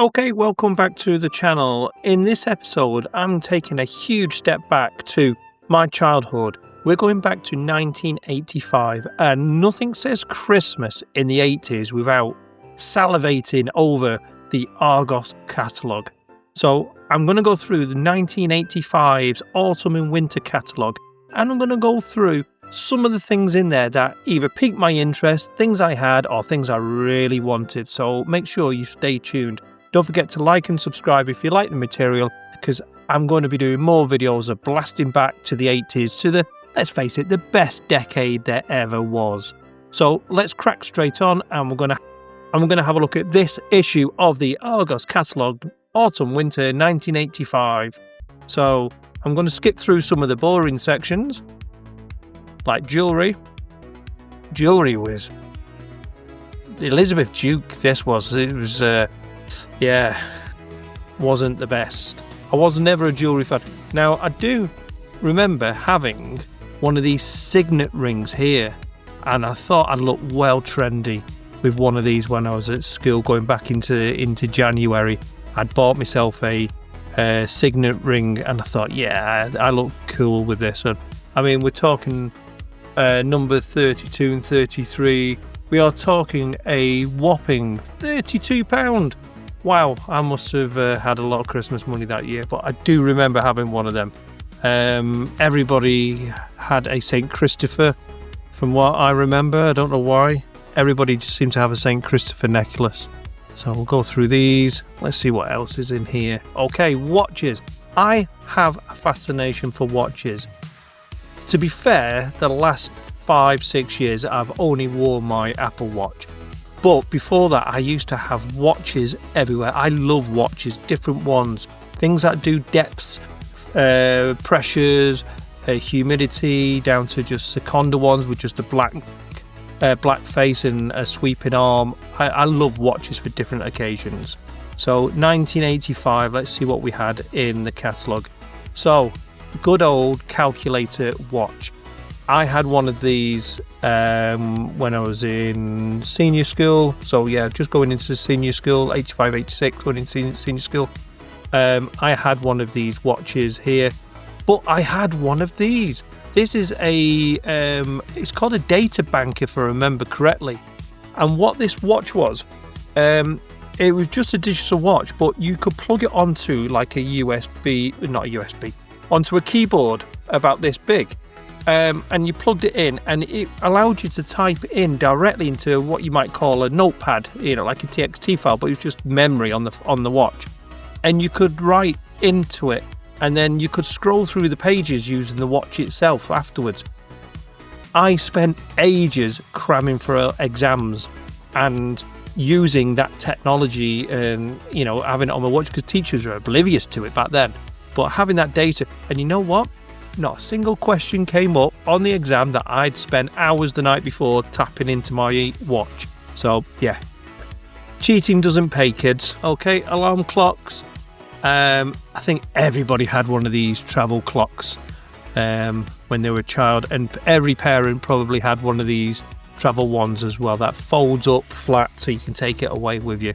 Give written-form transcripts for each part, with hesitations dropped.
Okay, welcome back to the channel. In this episode, I'm taking a huge step back to my childhood. We're going back to 1985, and nothing says Christmas in the 80s without salivating over the Argos catalogue. So I'm going to go through the 1985's Autumn and Winter catalogue, and I'm going to go through some of the things in there that either piqued my interest, things I had, or things I really wanted. So make sure you stay tuned. Don't forget to like and subscribe if you like the material, because I'm going to be doing more videos of blasting back to the 80s, to the, let's face it, the best decade there ever was. So let's crack straight on, and I'm going to have a look at this issue of the Argos catalogue, Autumn Winter 1985. So I'm going to skip through some of the boring sections, like jewellery. Jewellery was Elizabeth Duke. Wasn't the best. I was never a jewellery fan. Now, I do remember having one of these signet rings here, and I thought I'd look well trendy with one of these when I was at school, going back into January. I'd bought myself a signet ring, and I thought, yeah, I look cool with this. And I mean, we're talking number 32 and 33. We are talking a whopping £32. Wow, I must have had a lot of Christmas money that year, but I do remember having one of them. Everybody had a St. Christopher, from what I remember. I don't know why. Everybody just seemed to have a St. Christopher necklace. So we'll go through these. Let's see what else is in here. Okay, watches. I have a fascination for watches. To be fair, the last 5-6 years I've only worn my Apple Watch. But before that, I used to have watches everywhere. I love watches, different ones. Things that do depths, pressures, humidity, down to just Seconda ones with just a black face and a sweeping arm. I love watches for different occasions. So 1985, let's see what we had in the catalogue. So, good old calculator watch. I had one of these when I was in senior school. So yeah, just going into senior school, 85, 86, going into senior school. I had one of these watches here, but I had one of these. This is it's called a data bank, if I remember correctly. And what this watch was, it was just a digital watch, but you could plug it onto like onto a keyboard about this big. And you plugged it in, and it allowed you to type in directly into what you might call a notepad, like a TXT file, but it was just memory on the watch. And you could write into it, and then you could scroll through the pages using the watch itself afterwards. I spent ages cramming for exams and using that technology and, having it on my watch, because teachers were oblivious to it back then. But having that data, and you know what? Not a single question came up on the exam that I'd spent hours the night before tapping into my watch. So, yeah. Cheating doesn't pay, kids. Okay, alarm clocks. I think everybody had one of these travel clocks when they were a child, and every parent probably had one of these travel ones as well that folds up flat so you can take it away with you.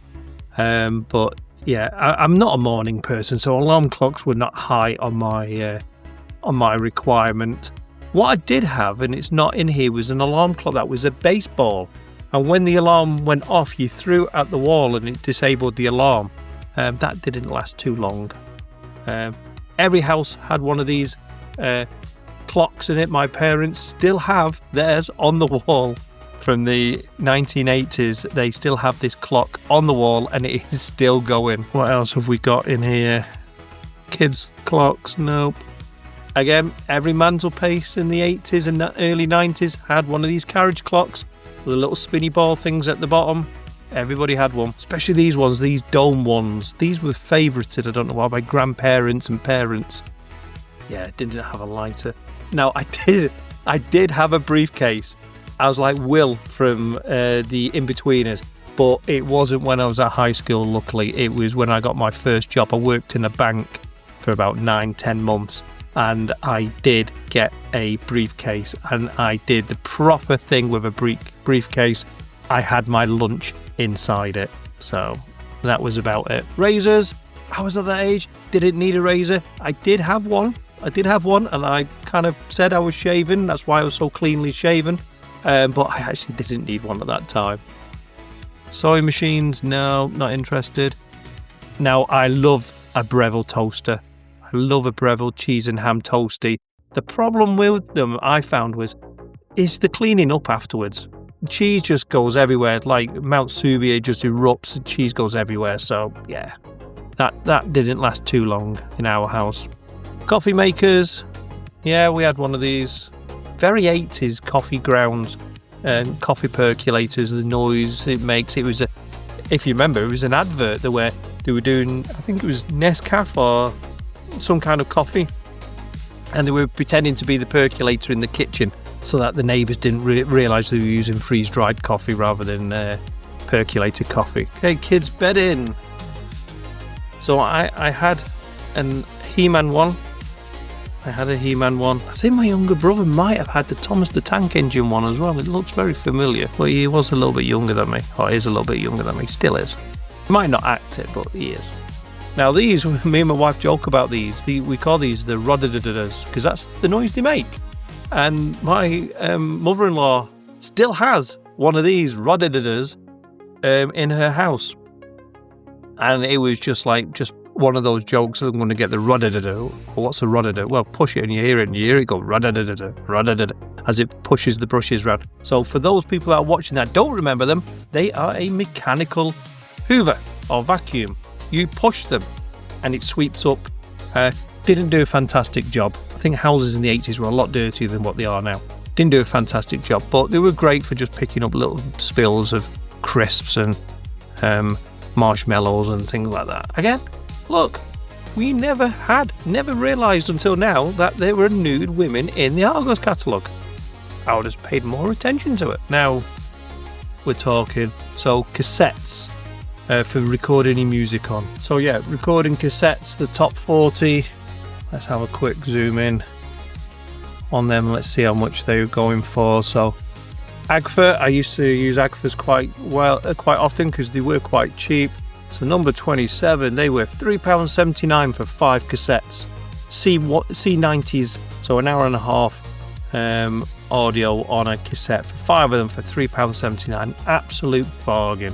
But, yeah, I'm not a morning person, so alarm clocks were not high on my requirement. What I did have, and it's not in here, was an alarm clock that was a baseball, and when the alarm went off, you threw it at the wall and it disabled the alarm. That didn't last too long. Every house had one of these clocks in it. My parents still have theirs on the wall from the 1980s. They still have this clock on the wall, and it is still going. What else have we got in here? Kids clocks? Nope. Again, every mantelpiece in the 80s and the early 90s had one of these carriage clocks with the little spinny ball things at the bottom. Everybody had one, especially these ones, these dome ones. These were favourited, I don't know why, by grandparents and parents. Yeah, didn't have a lighter. Now, I did have a briefcase. I was like Will from the In-Betweeners, but it wasn't when I was at high school, luckily. It was when I got my first job. I worked in a bank for about 9-10 months. And I did get a briefcase, and I did the proper thing with a briefcase. I had my lunch inside it. So That was about it. Razors. I was at that age, didn't need a razor. I did have one, and I kind of said I was shaven. That's why I was so cleanly shaven. But I actually didn't need one at that time. Sewing machines, no, not interested. Now, I love a Breville toaster. I love a Breville cheese and ham toasty. The problem with them, I found, is the cleaning up afterwards. The cheese just goes everywhere. Like Mount Subier just erupts and cheese goes everywhere. So, yeah. That didn't last too long in our house. Coffee makers. Yeah, we had one of these. Very 80s coffee grounds and coffee percolators, the noise it makes. It was, if you remember, it was an advert where they were doing, I think it was Nescafe or some kind of coffee. And they were pretending to be the percolator in the kitchen so that the neighbours didn't realise they were using freeze-dried coffee rather than percolated coffee. Okay, kids, bed in. So I had a He-Man one. I think my younger brother might have had the Thomas the Tank Engine one as well. It looks very familiar. But he was a little bit younger than me. Or is a little bit younger than me. Still is. He might not act it, but he is. Now these, me and my wife joke about these. We call these the rodadadadas because that's the noise they make. And my mother-in-law still has one of these rodadadadas in her house. And it was just one of those jokes. I'm going to get the rodadada. What's a rodadada? Well, push it and you hear it go rodadada, rodadada, as it pushes the brushes around. So for those people that are watching that don't remember them, they are a mechanical hoover or vacuum. You push them and it sweeps up. Didn't do a fantastic job. I think houses in the 80s were a lot dirtier than what they are now. Didn't do a fantastic job, but they were great for just picking up little spills of crisps and marshmallows and things like that. Again, look, we never realised until now that there were nude women in the Argos catalogue. I would have paid more attention to it. Now we're talking, so cassettes for recording any music on. So yeah, recording cassettes, the top 40. Let's have a quick zoom in on them. Let's see how much they were going for. So Agfa, I used to use Agfas quite often because they were quite cheap. So number 27, they were £3.79 for 5 cassettes. C90s, so an hour and a half audio on a cassette for 5 of them for £3.79. Absolute bargain.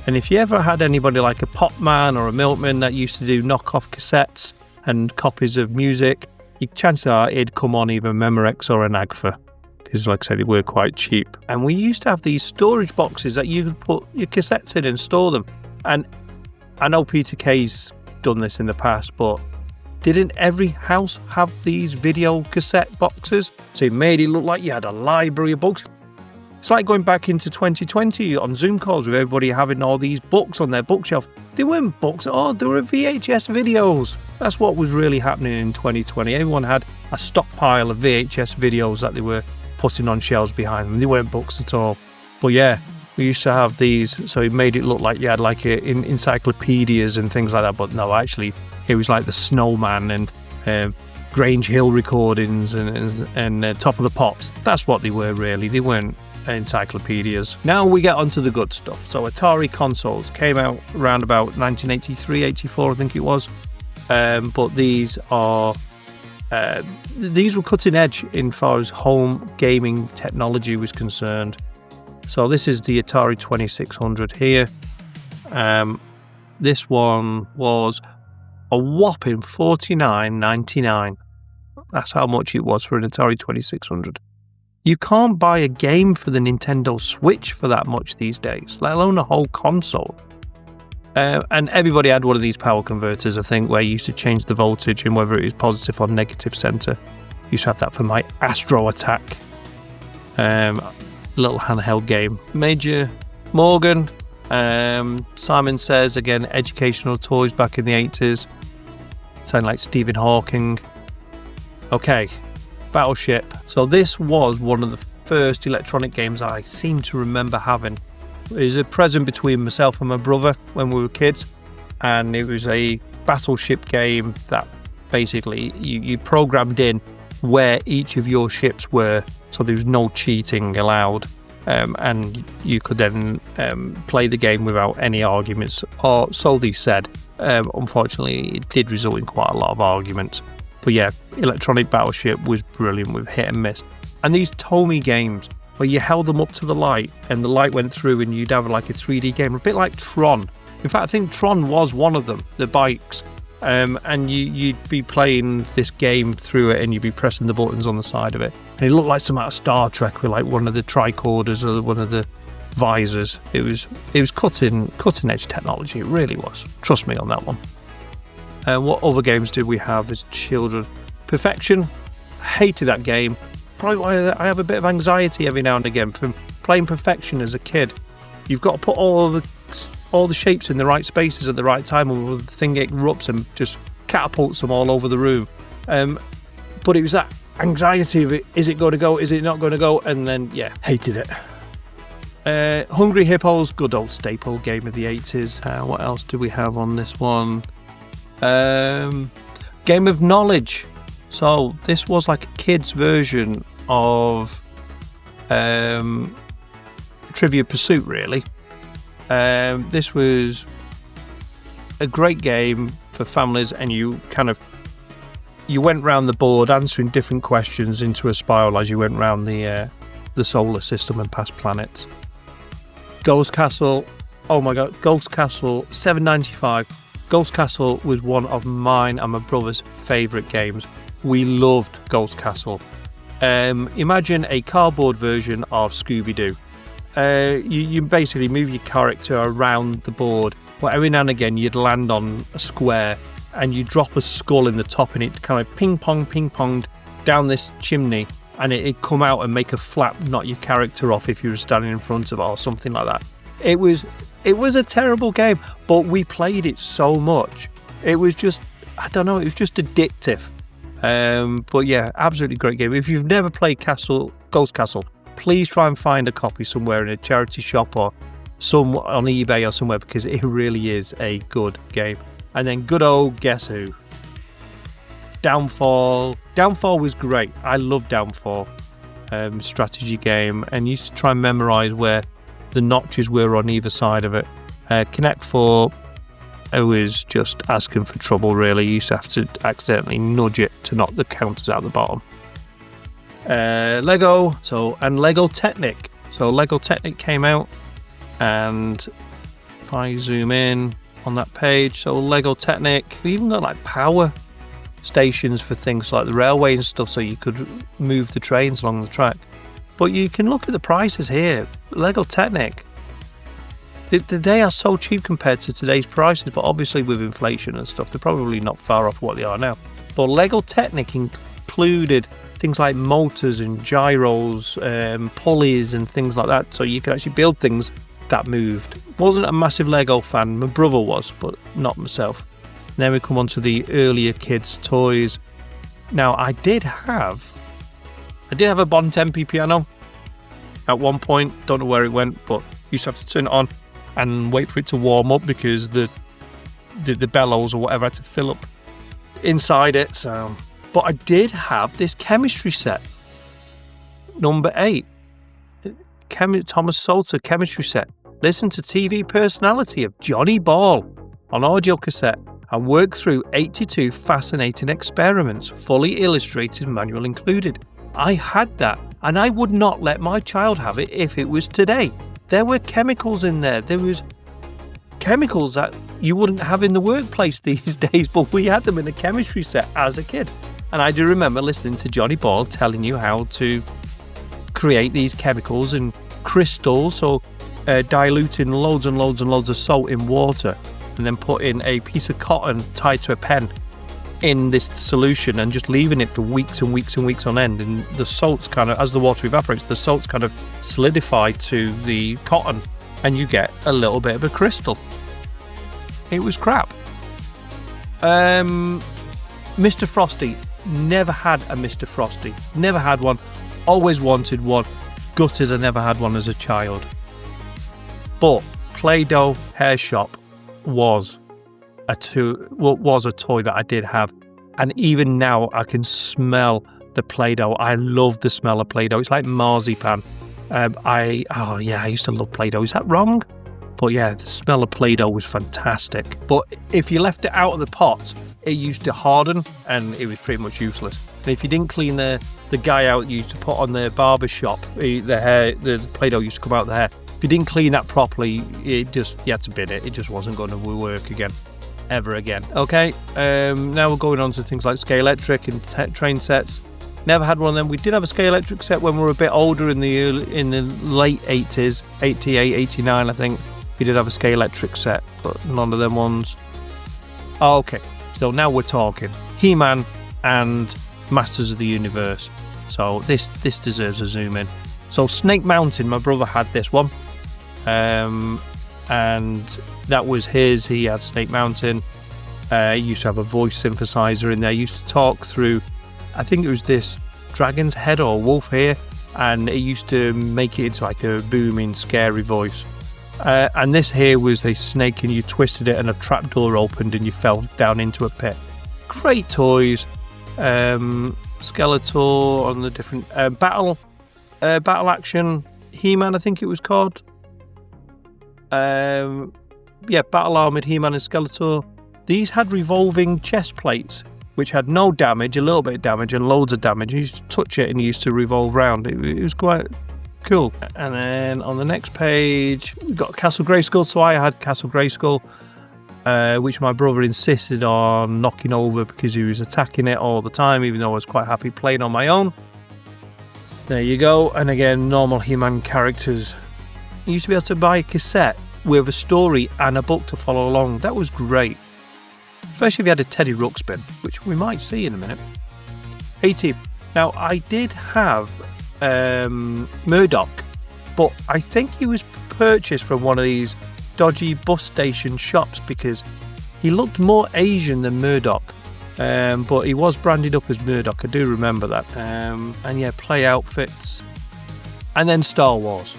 And if you ever had anybody like a Popman or a Milkman that used to do knockoff cassettes and copies of music, chances are it'd come on either Memorex or an Agfa. Because like I said, they were quite cheap. And we used to have these storage boxes that you could put your cassettes in and store them. And I know Peter Kay's done this in the past, but didn't every house have these video cassette boxes? So it made it look like you had a library of books. It's like going back into 2020 on Zoom calls with everybody having all these books on their bookshelf. They weren't books at all, they were VHS videos. That's what was really happening in 2020. Everyone had a stockpile of VHS videos that they were putting on shelves behind them. They weren't books at all. But yeah, we used to have these, so it made it look like you had like encyclopedias and things like that. But no, actually, it was like the Snowman and Grange Hill recordings and Top of the Pops. That's what they were really. They weren't encyclopedias. Now we get onto the good stuff. So Atari consoles came out around about 1983, 84, I think it was. But these were cutting edge in far as home gaming technology was concerned. So this is the Atari 2600 here. This one was a whopping $49.99. That's how much it was for an Atari 2600. You can't buy a game for the Nintendo Switch for that much these days, let alone a whole console. And everybody had one of these power converters, I think, where you used to change the voltage and whether it was positive or negative center. I used to have that for my Astro Attack little handheld game. Major Morgan, Simon Says, again, educational toys back in the 80s. Sound like Stephen Hawking. Okay, Battleship. So this was one of the first electronic games I seem to remember having. It was a present between myself and my brother when we were kids, and it was a battleship game that basically you programmed in where each of your ships were, so there was no cheating allowed. and you could then play the game without any arguments, or so they said. Unfortunately, it did result in quite a lot of arguments. But yeah, Electronic Battleship was brilliant with hit and miss. And these Tomy games, where you held them up to the light and the light went through and you'd have like a 3D game, a bit like Tron. In fact, I think Tron was one of them, the bikes. And you'd be playing this game through it and you'd be pressing the buttons on the side of it. And it looked like some out of Star Trek with like one of the tricorders or one of the visors. It was cutting edge technology. It really was. Trust me on that one. What other games did we have as children? Perfection. Hated that game. Probably why I have a bit of anxiety every now and again from playing Perfection as a kid. You've got to put all the shapes in the right spaces at the right time, or the thing erupts and just catapults them all over the room. But it was that anxiety of it. Is it going to go? Is it not going to go? And then, yeah, hated it. Hungry Hippos, good old staple game of the 80s. What else do we have on this one? Game of Knowledge. So this was like a kid's version of Trivia Pursuit, really. This was a great game for families, and you went round the board answering different questions into a spiral as you went round the solar system and past planets. Ghost Castle, oh my god, Ghost Castle, $7.95. Ghost Castle was one of mine and my brother's favourite games. We loved Ghost Castle. Imagine a cardboard version of Scooby-Doo. You basically move your character around the board, but every now and again you'd land on a square and you drop a skull in the top and it kind of ping-ponged down this chimney, and it'd come out and make a flap, knock your character off if you were standing in front of it or something like that. It was a terrible game, but we played it so much. It was just, I don't know, it was just addictive. But yeah, absolutely great game. If you've never played Ghost Castle, please try and find a copy somewhere in a charity shop or some on eBay or somewhere, because it really is a good game. And then good old Guess Who. Downfall. Downfall was great. I love Downfall. Strategy game, and used to try and memorise where the notches were on either side of it. Connect 4, it was just asking for trouble, really. You used to have to accidentally nudge it to knock the counters out the bottom. Lego, and Lego Technic. So Lego Technic came out, and if I zoom in on that page, so Lego Technic, we even got like power stations for things like the railway and stuff, so you could move the trains along the track. But you can look at the prices here. Lego Technic, they are so cheap compared to today's prices, but obviously with inflation and stuff, they're probably not far off what they are now. But Lego Technic included things like motors and gyros, pulleys and things like that, so you could actually build things that moved. Wasn't a massive Lego fan. My brother was, but not myself. And then we come on to the earlier kids' toys. Now, I did have a Bon Tempi piano at one point. Don't know where it went, but used to have to turn it on and wait for it to warm up because the bellows or whatever had to fill up inside it. So, but I did have this chemistry set, number 8, Thomas Salter chemistry set. Listen to TV personality of Johnny Ball on audio cassette and work through 82 fascinating experiments, fully illustrated, manual included. I had that, and I would not let my child have it if it was today. There were chemicals in there. There was chemicals that you wouldn't have in the workplace these days, but we had them in a chemistry set as a kid. And I do remember listening to Johnny Ball telling you how to create these chemicals and crystals, so diluting loads and loads and loads of salt in water and then putting a piece of cotton tied to a pen in this solution and just leaving it for weeks and weeks and weeks on end, and the salts kind of, as the water evaporates, the salts kind of solidify to the cotton and you get a little bit of a crystal. It was crap. Mr. Frosty, never had a Mr. Frosty, never had one, always wanted one, gutted I never had one as a child. But Play-Doh Hair Shop was a toy that I did have, and even now I can smell the Play-Doh. I love the smell of Play-Doh. It's like marzipan. I used to love Play-Doh. Is that wrong? But yeah, the smell of Play-Doh was fantastic. But if you left it out of the pot, it used to harden and it was pretty much useless. And if you didn't clean the guy out you used to put on the barber shop, the Play-Doh used to come out the hair. If you didn't clean that properly, you had to bin it. It just wasn't going to work again, ever again. Okay, now we're going on to things like Scalextric and train sets. Never had one of them. We did have a Scalextric set when we were a bit older in the late 80s, 88, 89, I think. We did have a Scalextric set, but none of them ones. Oh, okay, so now we're talking He-Man and Masters of the Universe. So this deserves a zoom in. So Snake Mountain, my brother had this one, and that was his. He had Snake Mountain. He used to have a voice synthesizer in there. He used to talk through, I think it was this dragon's head or wolf ear, and it used to make it into like a booming, scary voice. And this here was a snake, and you twisted it and a trapdoor opened and you fell down into a pit. Great toys. Skeletor on the different battle action He-Man, I think it was called. Battle armored He-Man and Skeletor. These had revolving chest plates, which had no damage, a little bit of damage, and loads of damage. You used to touch it and you used to revolve round. It was quite cool. And then on the next page, we got Castle Grayskull. So I had Castle Grayskull, which my brother insisted on knocking over because he was attacking it all the time, even though I was quite happy playing on my own. There you go. And again, normal He-Man characters. You used to be able to buy a cassette with a story and a book to follow along. That was great. Especially if you had a Teddy Ruxpin, which we might see in a minute. 18. Now, I did have Murdoch, but I think he was purchased from one of these dodgy bus station shops because he looked more Asian than Murdoch. But he was branded up as Murdoch, I do remember that. And yeah, play outfits. And then Star Wars.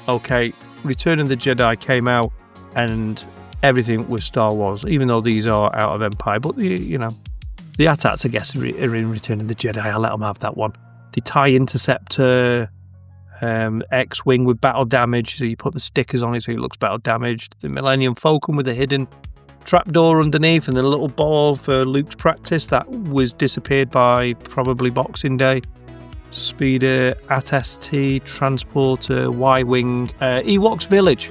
Okay, Return of the Jedi came out and everything was Star Wars, even though these are out of Empire. But, the AT-ATs, I guess, are in Return of the Jedi. I'll let them have that one. The TIE Interceptor, X-Wing with battle damage, so you put the stickers on it so it looks battle damaged. The Millennium Falcon with a hidden trapdoor underneath and the little ball for Luke's practice that was disappeared by probably Boxing Day. Speeder, AT-ST, Transporter, Y-Wing, Ewoks Village.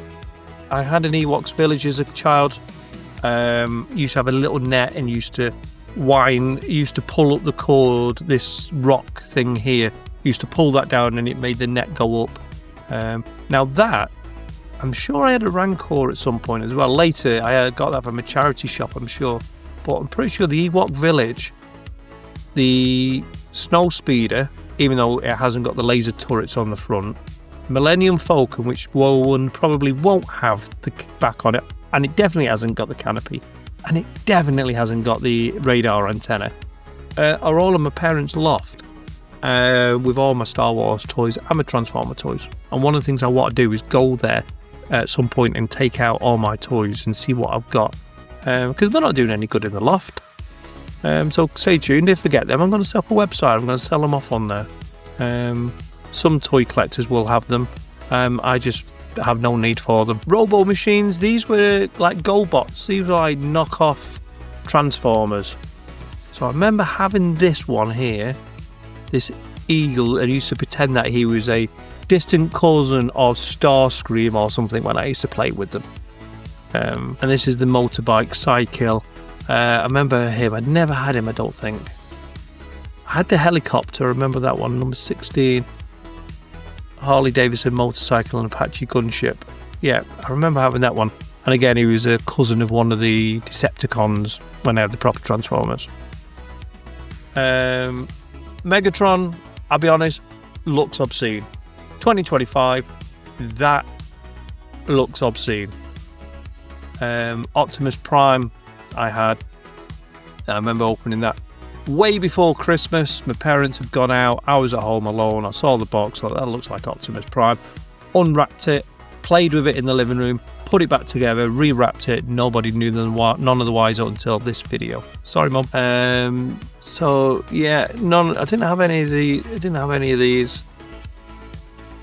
I had an Ewoks Village as a child. Used to have a little net and used to pull up the cord, this rock thing here. Used to pull that down and it made the net go up. Now that, I'm sure I had a Rancor at some point as well. Later, I got that from a charity shop, I'm sure. But I'm pretty sure the Ewok Village, the Snow Speeder, even though it hasn't got the laser turrets on the front, Millennium Falcon, which one probably won't have the back on it, and it definitely hasn't got the canopy, and it definitely hasn't got the radar antenna, are all in my parents' loft with all my Star Wars toys and my Transformer toys. And one of the things I want to do is go there at some point and take out all my toys and see what I've got, because they're not doing any good in the loft. So stay tuned. If I get them, I'm going to set up a website. I'm going to sell them off on there. Some toy collectors will have them. I just have no need for them. Robo machines. These were like GoBots. These were like knockoff Transformers. So I remember having this one here, this eagle, and used to pretend that he was a distant cousin of Starscream or something when I used to play with them. And this is the motorbike Psykill. I remember him. I'd never had him, I don't think. I had the helicopter, I remember that one, number 16. Harley Davidson motorcycle and Apache gunship. Yeah, I remember having that one. And again, he was a cousin of one of the Decepticons when I had the proper Transformers. Megatron, I'll be honest, looks obscene. 2025, that looks obscene. Optimus Prime, I remember opening that way before Christmas. My parents had gone out, I was at home alone, I saw the box, thought that looks like Optimus Prime, unwrapped it, played with it in the living room, put it back together, rewrapped it. Nobody knew none of the wiser until this video. Sorry, Mum. So yeah, I didn't have any of these.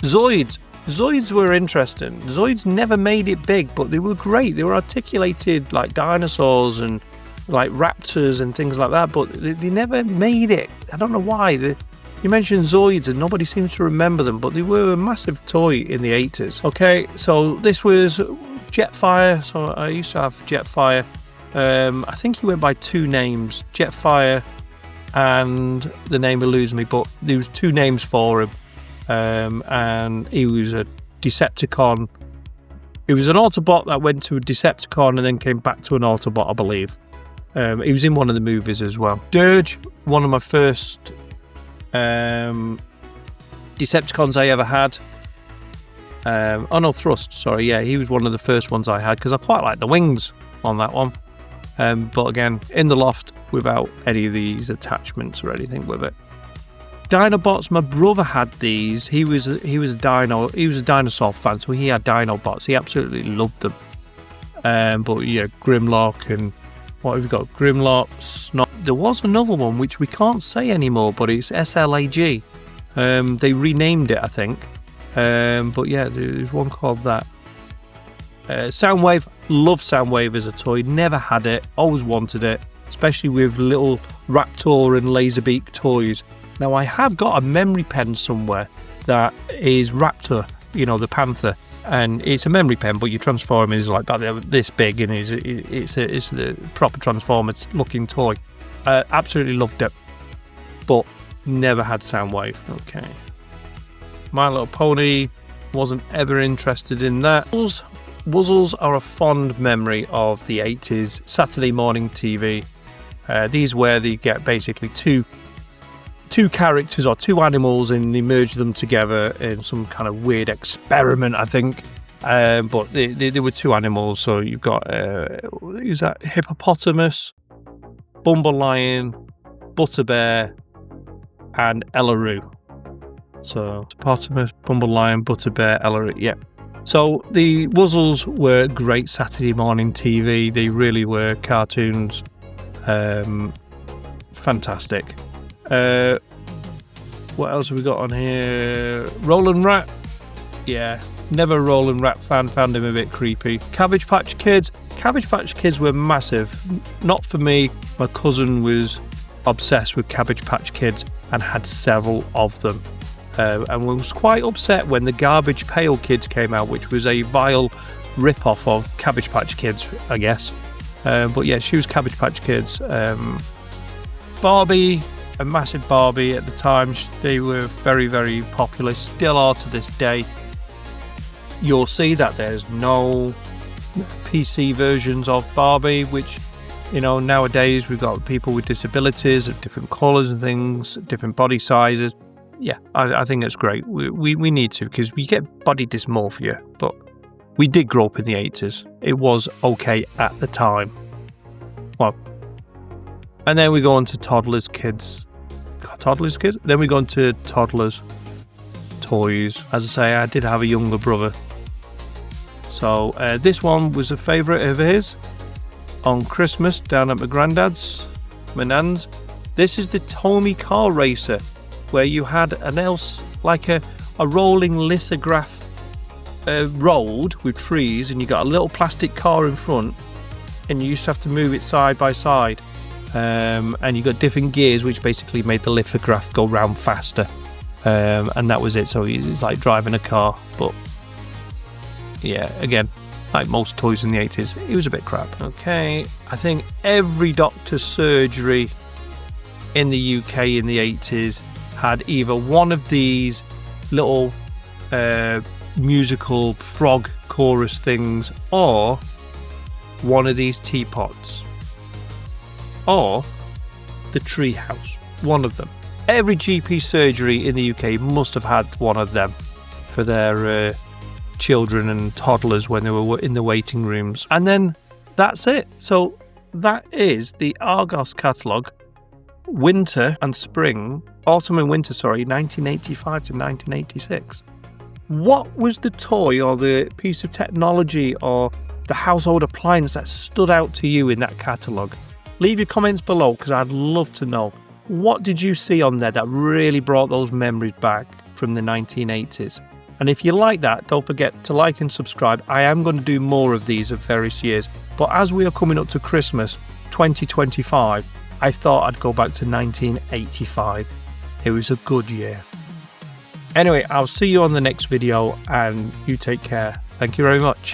Zoids. Zoids were interesting. Zoids never made it big, but they were great. They were articulated like dinosaurs and like raptors and things like that, but they never made it. I don't know why. You mentioned Zoids and nobody seems to remember them, but they were a massive toy in the 80s. Okay, so this was Jetfire. So I used to have Jetfire. I think he went by two names, Jetfire and the name eludes me, but there was two names for him. And he was a Decepticon. He was an Autobot that went to a Decepticon and then came back to an Autobot, I believe. He was in one of the movies as well. Dirge, one of my first Decepticons I ever had. Thrust, sorry, yeah, he was one of the first ones I had because I quite like the wings on that one. But again, in the loft without any of these attachments or anything with it. Dinobots, my brother had these. He was a dinosaur fan, so he had Dinobots. He absolutely loved them. But yeah, Grimlock and what have we got? Grimlock, Snot. There was another one which we can't say anymore, but it's SLAG. They renamed it, I think. But yeah, there's one called that. Soundwave, love Soundwave as a toy. Never had it, always wanted it, especially with little Raptor and Laserbeak toys. Now, I have got a memory pen somewhere that is Raptor, the Panther, and it's a memory pen, but you transform it is like this big, and it's a proper Transformers looking toy. Absolutely loved it, but never had Soundwave. Okay. My Little Pony, wasn't ever interested in that. Wuzzles are a fond memory of the 80s Saturday morning TV. These where they get basically two characters or two animals and they merge them together in some kind of weird experiment, I think. But they were two animals, so you've got who's that? Hippopotamus, Bumblelion, Butterbear, and Ellaroo. So Hippopotamus, Bumblelion, Butterbear, Ellaroo, yeah. So the Wuzzles were great Saturday morning TV. They really were cartoons. Fantastic. What else have we got on here? Roland Rat. Yeah, never a Roland Rat fan. Found him a bit creepy. Cabbage Patch Kids. Cabbage Patch Kids were massive. Not for me. My cousin was obsessed with Cabbage Patch Kids and had several of them. And was quite upset when the Garbage Pail Kids came out, which was a vile rip-off of Cabbage Patch Kids, I guess. But yeah, she was Cabbage Patch Kids. Barbie, a massive Barbie at the time. They were very, very popular, still are to this day. You'll see that there's no PC versions of Barbie, which, nowadays we've got people with disabilities of different colours and things, different body sizes. Yeah, I think that's great. We need to, because we get body dysmorphia, but we did grow up in the 80s. It was okay at the time. Well, and then we go on to toddlers, kids. Toddlers, kids? Then we go on to toddlers, toys. As I say, I did have a younger brother. So this one was a favourite of his on Christmas down at my granddad's, my nan's. This is the Tommy car racer, where you had a rolling lithograph road with trees, and you got a little plastic car in front, and you used to have to move it side by side. And you got different gears, which basically made the lithograph go round faster. And that was it. So it's like driving a car. But yeah, again, like most toys in the 80s, it was a bit crap. Okay, I think every doctor's surgery in the UK in the 80s had either one of these little musical frog chorus things, or one of these teapots, or the tree house. One of them. Every GP surgery in the UK must have had one of them for their children and toddlers when they were in the waiting rooms. And then that's it. So that is the Argos catalogue, winter and spring, autumn and winter, 1985 to 1986. What was the toy or the piece of technology or the household appliance that stood out to you in that catalogue? Leave your comments below, because I'd love to know. What did you see on there that really brought those memories back from the 1980s? And if you like that, don't forget to like and subscribe. I am going to do more of these of various years. But as we are coming up to Christmas 2025, I thought I'd go back to 1985. It was a good year. Anyway, I'll see you on the next video and you take care. Thank you very much.